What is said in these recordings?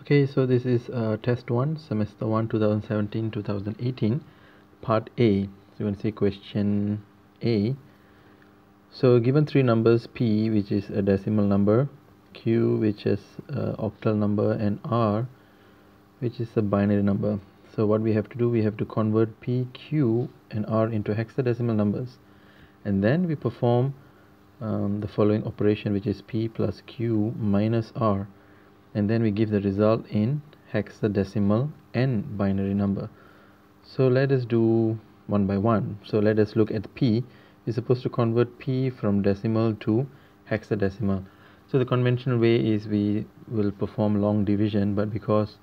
Okay, so this is test 1, semester 1, 2017-2018, part A. So you want to see question A. So given three numbers, P, which is a decimal number, Q, which is an octal number, and R, which is a binary number. So what we have to do, we have to convert P, Q, and R into hexadecimal numbers. And then we perform the following operation, which is P plus Q minus R. And then we give the result in hexadecimal and binary number. So let us do one by one. So let us look at P. We're supposed to convert P from decimal to hexadecimal. So the conventional way is we will perform long division, but because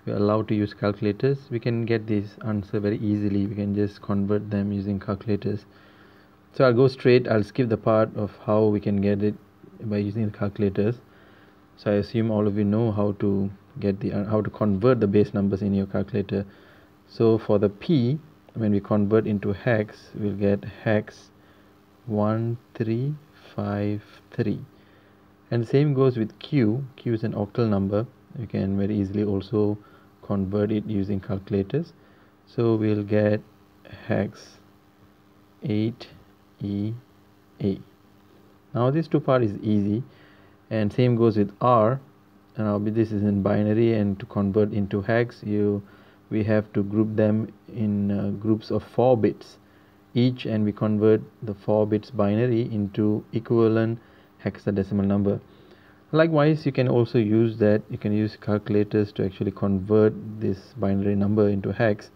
we are allowed to use calculators, we can get this answer very easily. We can just convert them using calculators. So I'll go straight. I'll skip the part of how we can get it by using the calculators. So I assume all of you know how to get how to convert the base numbers in your calculator. So for the P, when we convert into hex, we'll get hex 1353. And the same goes with Q. Q is an octal number. You can very easily also convert it using calculators. So we'll get hex 8EA. Now this two part is easy. And same goes with R. Now this is in binary, and to convert into hex, we have to group them in groups of 4 bits each, and we convert the 4 bits binary into equivalent hexadecimal number. Likewise, you can also use that. You can use calculators to actually convert this binary number into hex,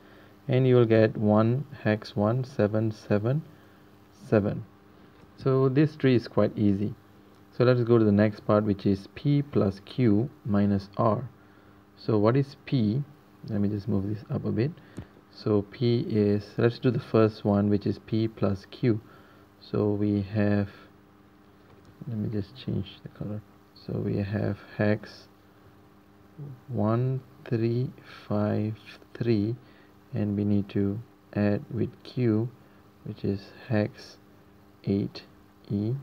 and you will get 1 hex 1777. So this tree is quite easy. So let's go to the next part, which is P plus Q minus R. So what is P? Let me just move this up a bit. So P is, let's do the first one, which is P plus Q. So we have, let me just change the color. So we have hex 1353, and we need to add with Q, which is hex 8EA.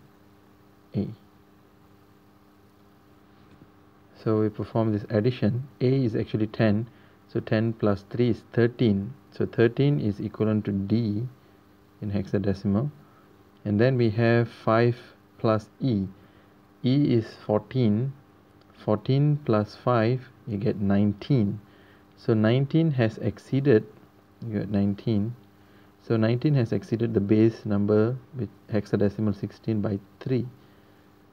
So we perform this addition. A is actually 10, so 10 plus 3 is 13. So 13 is equivalent to D in hexadecimal. And then we have 5 plus E. E is 14. 14 plus 5, you get 19. So 19 has exceeded, you get 19. So 19 has exceeded the base number with hexadecimal 16 by 3.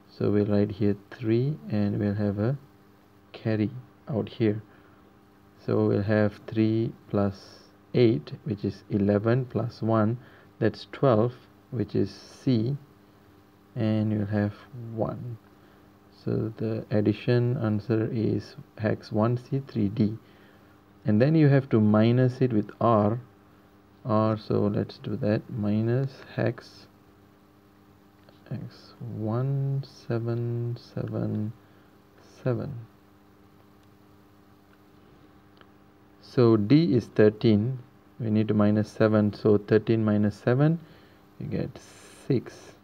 So we'll write here 3, and we'll have a carry out here. So we'll have 3 plus 8, which is 11, plus 1, that's 12, which is C, and you'll have 1. So the addition answer is hex 1C3D. And then you have to minus it with R. So let's do that. Minus hex 1777. So D is 13. We need to minus 7. So 13 minus 7, you get 6.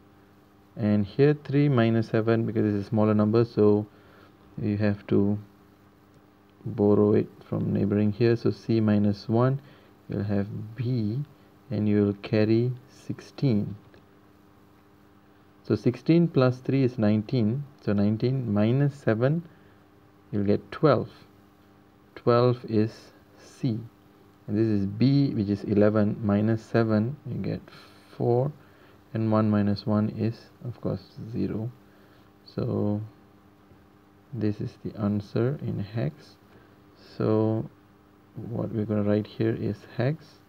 And here 3 minus 7, because it's a smaller number, so you have to borrow it from neighboring here. So C minus 1, you'll have B, and you'll carry 16. So 16 plus 3 is 19. So 19 minus 7, you'll get 12. 12 is C. And this is B, which is 11, minus 7, you get 4. And 1 minus 1 is, of course, 0. So this is the answer in hex. So what we're going to write here is hex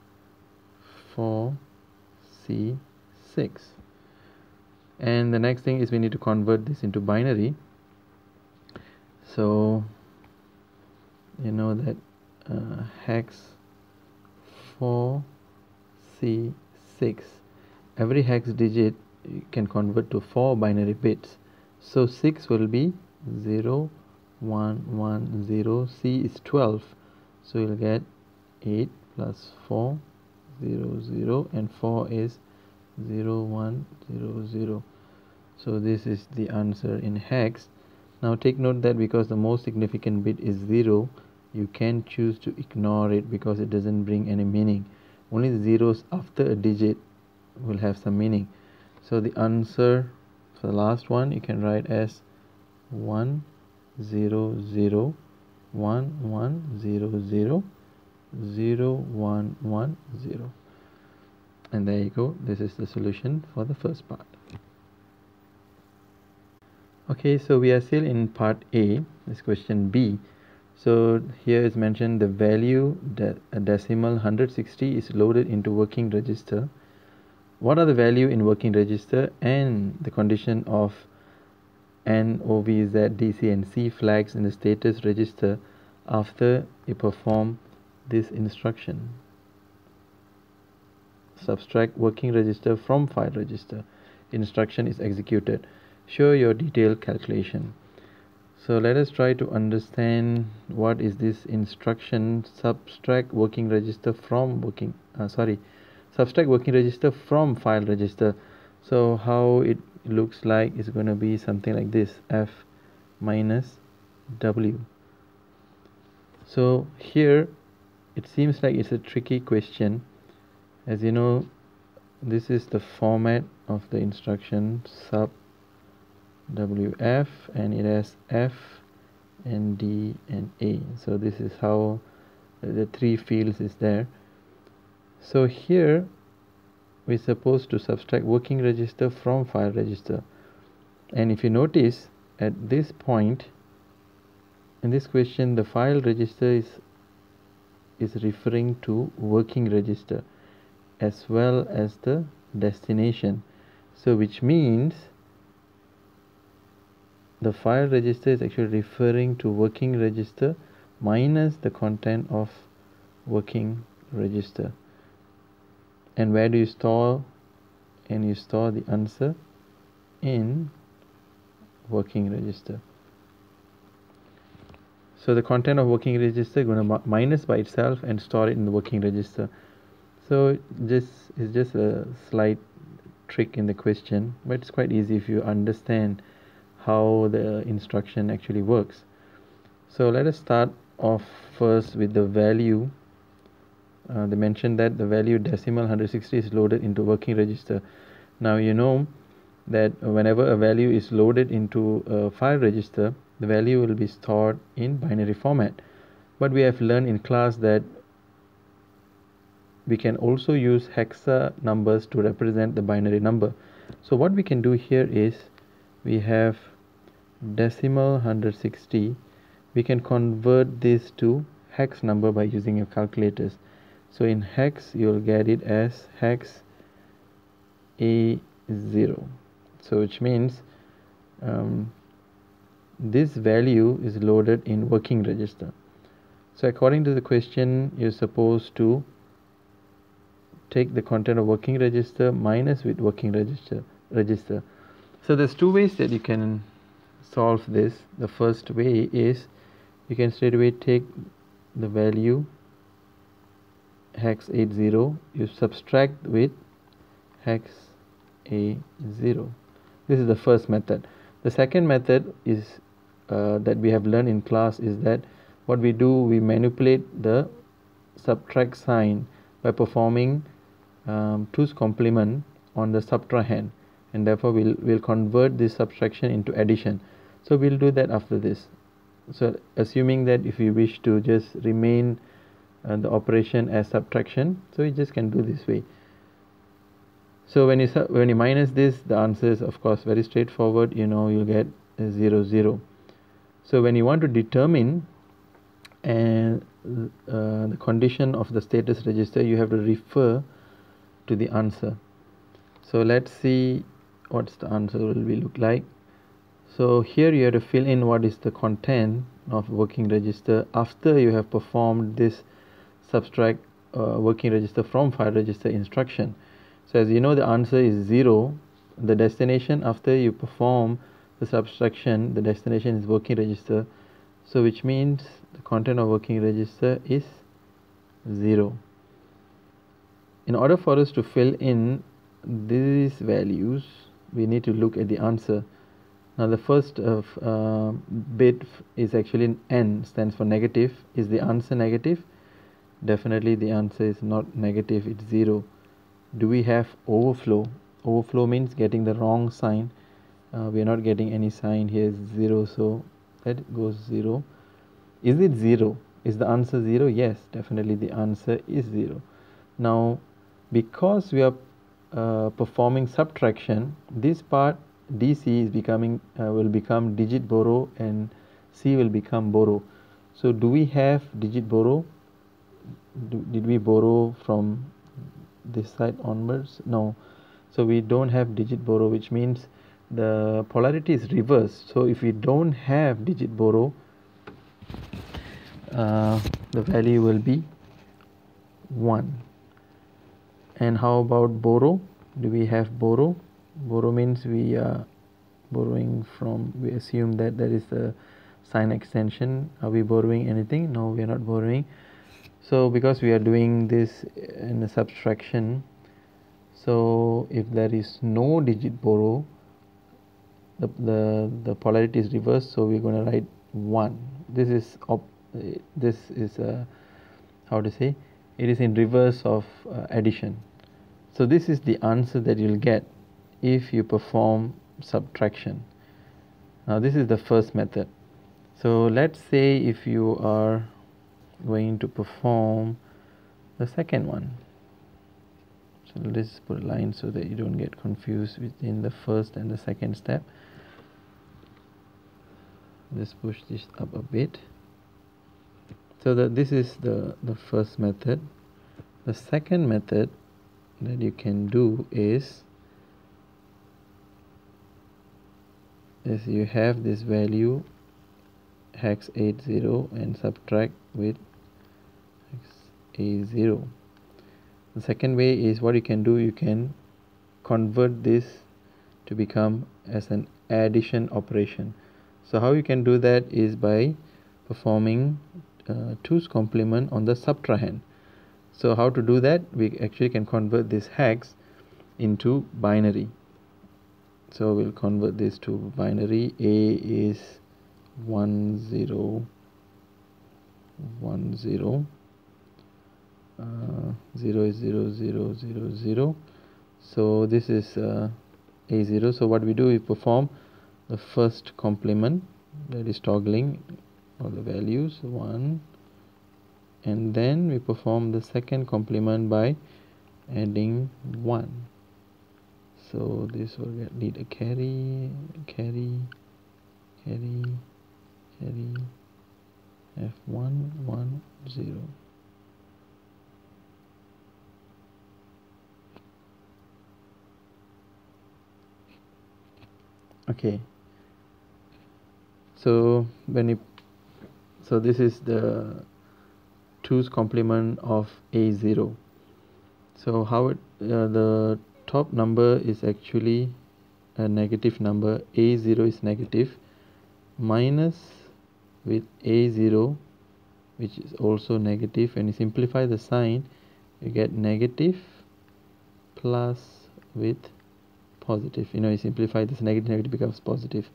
4C6. And the next thing is we need to convert this into binary. So you know that hex 4C6, every hex digit you can convert to 4 binary bits. So 6 will be 0, 1, 1, 0. C is 12. So you'll get 8 plus 4, 0, 0, and 4 is 0, 1, 0, 0. So this is the answer in hex. Now take note that because the most significant bit is 0, you can choose to ignore it because it doesn't bring any meaning. Only the zeros after a digit will have some meaning. So the answer for the last one you can write as 1 0 0 1 1 0 0 0 1 1 0. And there you go, this is the solution for the first part. Okay, so we are still in part A, this question B. So here is mentioned the value that a decimal 160 is loaded into working register. What are the value in working register and the condition of N, O, V, Z, D, C and C flags in the status register after you perform this instruction? Subtract working register from file register. Instruction is executed. Show your detailed calculation. So let us try to understand what is this instruction, subtract working register from subtract working register from file register. So how it looks like is going to be something like this, F minus W. So here it seems like it's a tricky question. As you know, this is the format of the instruction, sub WF, and it has F and D and A. So this is how the three fields is there. So here we're supposed to subtract working register from file register, and if you notice at this point in this question the file register is referring to working register as well as the destination. So which means the file register is actually referring to working register minus the content of working register. And where do you store? And you store the answer in working register. So the content of working register is going to minus by itself and store it in the working register. So this is just a slight trick in the question, but it's quite easy if you understand how the instruction actually works. So let us start off first with the value. They mentioned that the value decimal 160 is loaded into working register. Now you know that whenever a value is loaded into a file register, the value will be stored in binary format. But we have learned in class that we can also use hexa numbers to represent the binary number. So what we can do here is we have decimal 160. We can convert this to hex number by using your calculators. So in hex you'll get it as hex A0. So which means this value is loaded in working register. So according to the question, you're supposed to take the content of working register minus with working register. So there's two ways that you can solve this. The first way is you can straight away take the value hex 80, you subtract with hex A0. This is the first method. The second method is that we have learned in class is that what we do, we manipulate the subtract sign by performing 2's complement on the subtrahend, and therefore we'll convert this subtraction into addition. So we'll do that after this. So assuming that if you wish to just remain the operation as subtraction, so you just can do this way. So when you minus this, the answer is of course very straightforward. You know, you'll get 0 0. So when you want to determine the condition of the status register, you have to refer to the answer. So let's see what's the answer will be look like. So here you have to fill in what is the content of working register after you have performed this subtract working register from file register instruction. So as you know, the answer is 0. The destination after you perform the subtraction, the destination is working register. So which means the content of working register is 0. In order for us to fill in these values, we need to look at the answer. Now the first bit is actually n, stands for negative. Is the answer negative? Definitely the answer is not negative, it's 0. Do we have overflow? Overflow means getting the wrong sign. We are not getting any sign here, is 0, so that goes 0. Is it 0? Is the answer 0? Yes, definitely the answer is 0. Now because we are performing subtraction, this part DC is becoming will become digit borrow and C will become borrow. So do we have digit borrow? Did we borrow from this side onwards? No. So we don't have digit borrow, which means the polarity is reversed. So if we don't have digit borrow, the value will be 1. And how about borrow? Do we have borrow? Borrow means we are borrowing from, we assume that there is a sign extension. Are we borrowing anything? No, we are not borrowing. So because we are doing this in a subtraction, so if there is no digit borrow, the polarity is reversed, so we're going to write 1. This is how to say, it is in reverse of addition. So this is the answer that you'll get if you perform subtraction. Now this is the first method. So let's say if you are going to perform the second one. So let's put a line so that you don't get confused within the first and the second step. Let's push this up a bit. So this is the first method. The second method that you can do is you have this value hex 80 and subtract with hex A0. The second way is what you can do, you can convert this to become as an addition operation. So how you can do that is by performing 2's complement on the subtrahend. So how to do that? We actually can convert this hex into binary. So we'll convert this to binary. A is 1 0 1 0, 0 is 0 0 0 0. So this is A0. So what we do, we perform the first complement, that is toggling all the values 1, and then we perform the second complement by adding 1. So this will need a carry F1 1 0. Okay, so this is the 2's complement of A0. So how the top number is actually a negative number. A0 is negative, minus with A0, which is also negative. When you simplify the sign, you get negative plus with positive. You simplify this, negative becomes positive.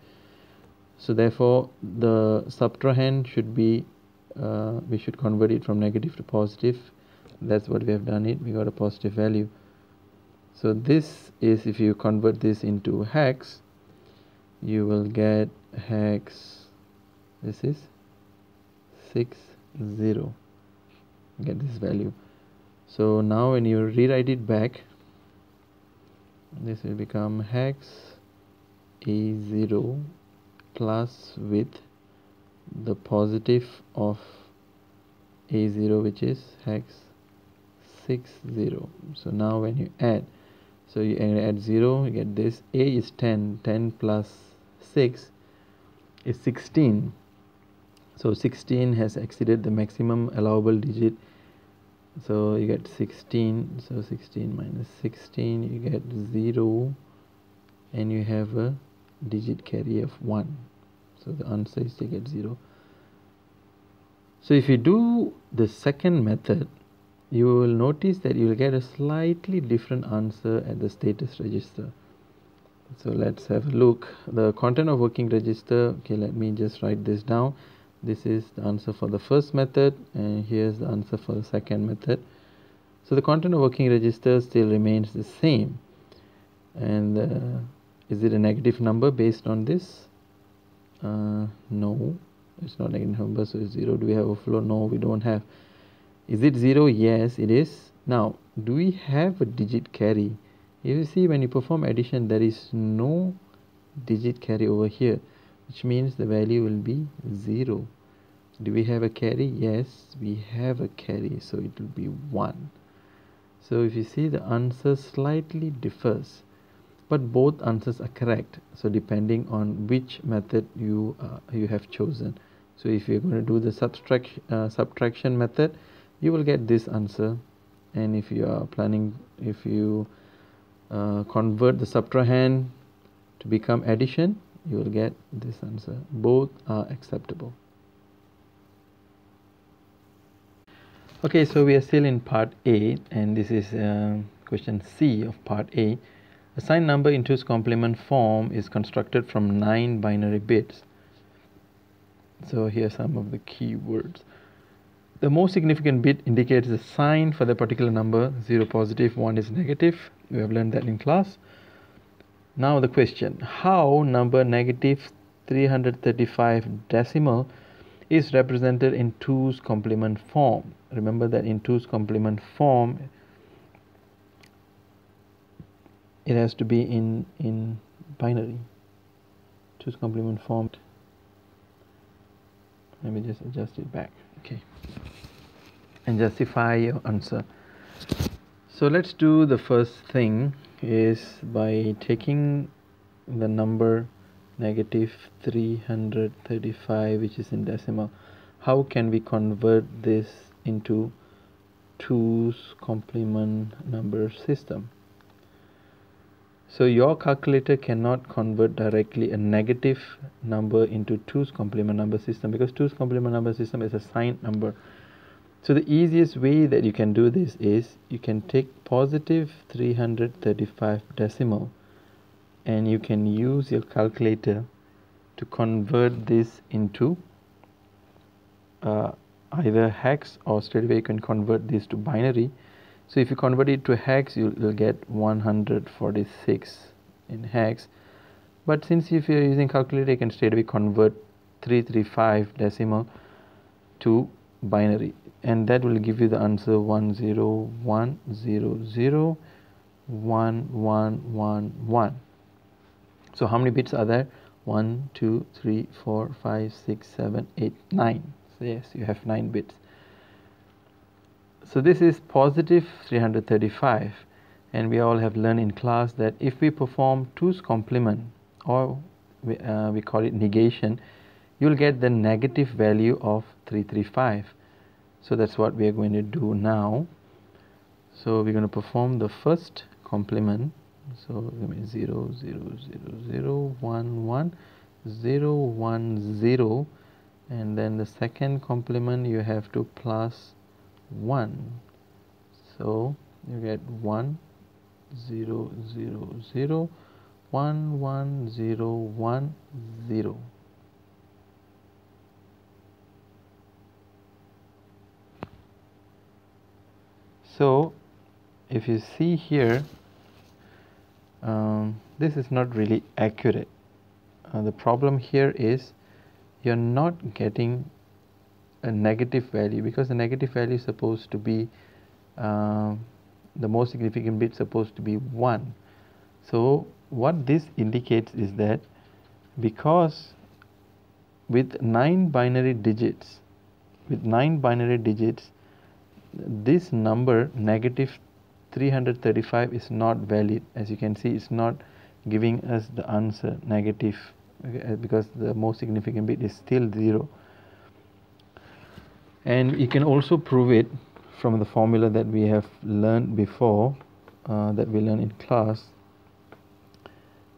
So therefore the subtrahend should be we should convert it from negative to positive. That's what we have done it. We got a positive value. So this is, if you convert this into hex, you will get hex, this is 6 0, get this value. So now when you rewrite it back, this will become hex A0 plus with the positive of A0, which is hex 6 0. So now when you add, so you add 0, you get this. A is 10, 10 plus 6 is 16. So 16 has exceeded the maximum allowable digit. So you get 16. So 16 minus 16, you get 0, and you have a digit carry of 1. So the answer is to get 0. So if you do the second method, you will notice that you will get a slightly different answer at the status register. So let's have a look. The content of working register, okay, let me just write this down. This is the answer for the first method, and here's the answer for the second method. So the content of working register still remains the same. And is it a negative number based on this? No, it's not a negative number, so it's 0. Do we have overflow? No, we don't have. Is it 0? Yes, it is. Now, do we have a digit carry? You see, when you perform addition, there is no digit carry over here, which means the value will be 0. Do we have a carry? Yes, we have a carry, so it will be 1. So if you see, the answer slightly differs, but both answers are correct. So depending on which method you have chosen. So if you're going to do the subtraction method, you will get this answer. And if you are planning, if you convert the subtrahend to become addition, you will get this answer. Both are acceptable. Okay, so we are still in part A, and this is question C of part A. A signed number in 2's complement form is constructed from 9 binary bits. So here are some of the key words. The most significant bit indicates the sign for the particular number. 0 positive, 1 is negative. We have learned that in class. Now the question, how number negative 335 decimal is represented in 2's complement form? Remember that in 2's complement form, it has to be in binary. 2's complement form. Let me just adjust it back. Okay. And justify your answer. So let's do the first thing is by taking the number negative 335, which is in decimal. How can we convert this into 2's complement number system? So your calculator cannot convert directly a negative number into 2's complement number system, because 2's complement number system is a signed number. So the easiest way that you can do this is you can take positive 335 decimal and you can use your calculator to convert this into either hex, or straight away you can convert this to binary. So if you convert it to hex, you'll get 146 in hex. But since if you're using calculator, you can straight away convert 335 decimal to binary, and that will give you the answer 101001111. So how many bits are there? 1 2 3 4 5 6 7 8 9. So yes, you have 9 bits. So this is positive 335, and we all have learned in class that if we perform 2's complement, or we call it negation, you'll get the negative value of 335. So that's what we are going to do now. So we're going to perform the first complement. So 0 0 0 0 1 1 0 1 0, and then the second complement you have to plus 1. So you get 1 0 0 0 1 1 0 1 0. So if you see here, this is not really accurate. The problem here is you're not getting a negative value, because the negative value is supposed to be the most significant bit supposed to be 1. So what this indicates is that because with 9 binary digits, this number negative 335 is not valid. As you can see, it's not giving us the answer negative, because the most significant bit is still 0. And you can also prove it from the formula that we have learned before, that we learned in class,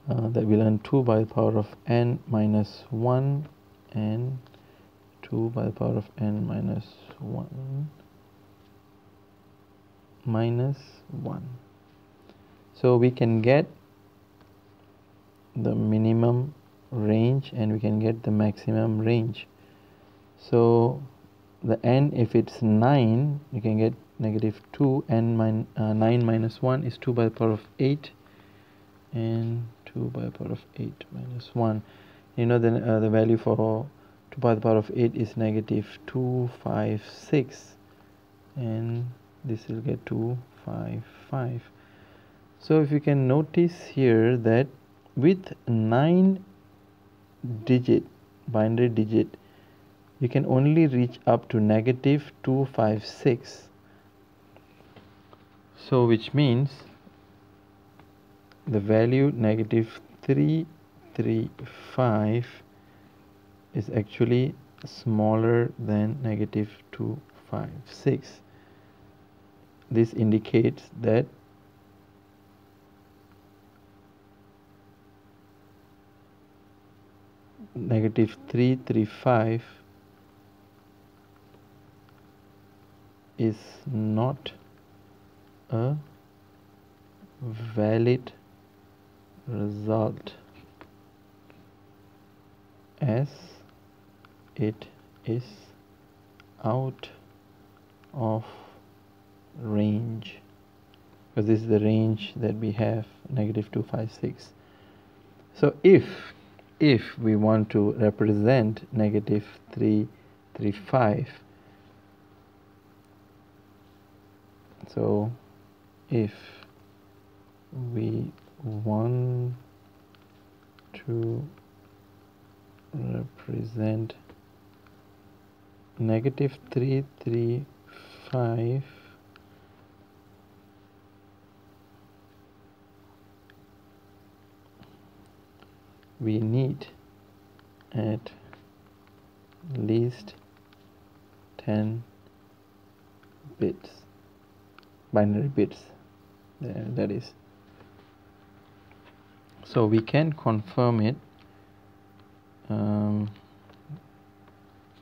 that we learned 2 by the power of n minus 1 and 2 by the power of n minus 1 minus 1. So we can get the minimum range and we can get the maximum range. So the n, if it's 9, you can get negative 2, n 9 minus 1 is 2 by the power of 8, and 2 by the power of 8 minus 1. You know the value for 2 by the power of 8 is negative 256, and this will get 255. So if you can notice here that with 9 digit binary digit, you can only reach up to negative 256. So which means the value negative 335 is actually smaller than negative 256. This indicates that negative 335 is not a valid result, as it is out of range, because this is the range that we have, negative 256. So if we want to represent negative 335, so if we want to represent negative 335, we need at least 10 bits, binary bits, that is. So we can confirm it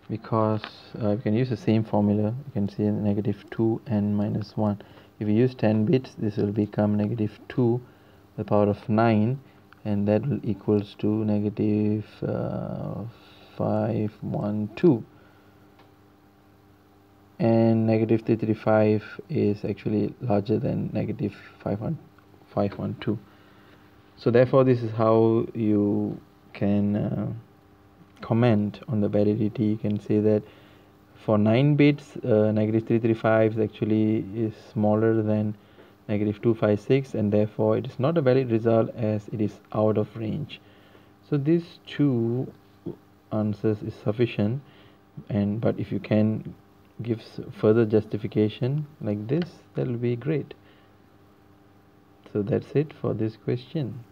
because we can use the same formula. You can see negative 2 n minus 1. If we use 10 bits, this will become negative 2 the power of 9, and that will equals to negative 512, and negative 335 is actually larger than negative 512. So therefore this is how you can comment on the validity. You can say that for 9 bits negative 335 actually is smaller than negative 256, and therefore it is not a valid result as it is out of range. So these two answers is sufficient, but if you can give further justification like this, that will be great. So that's it for this question.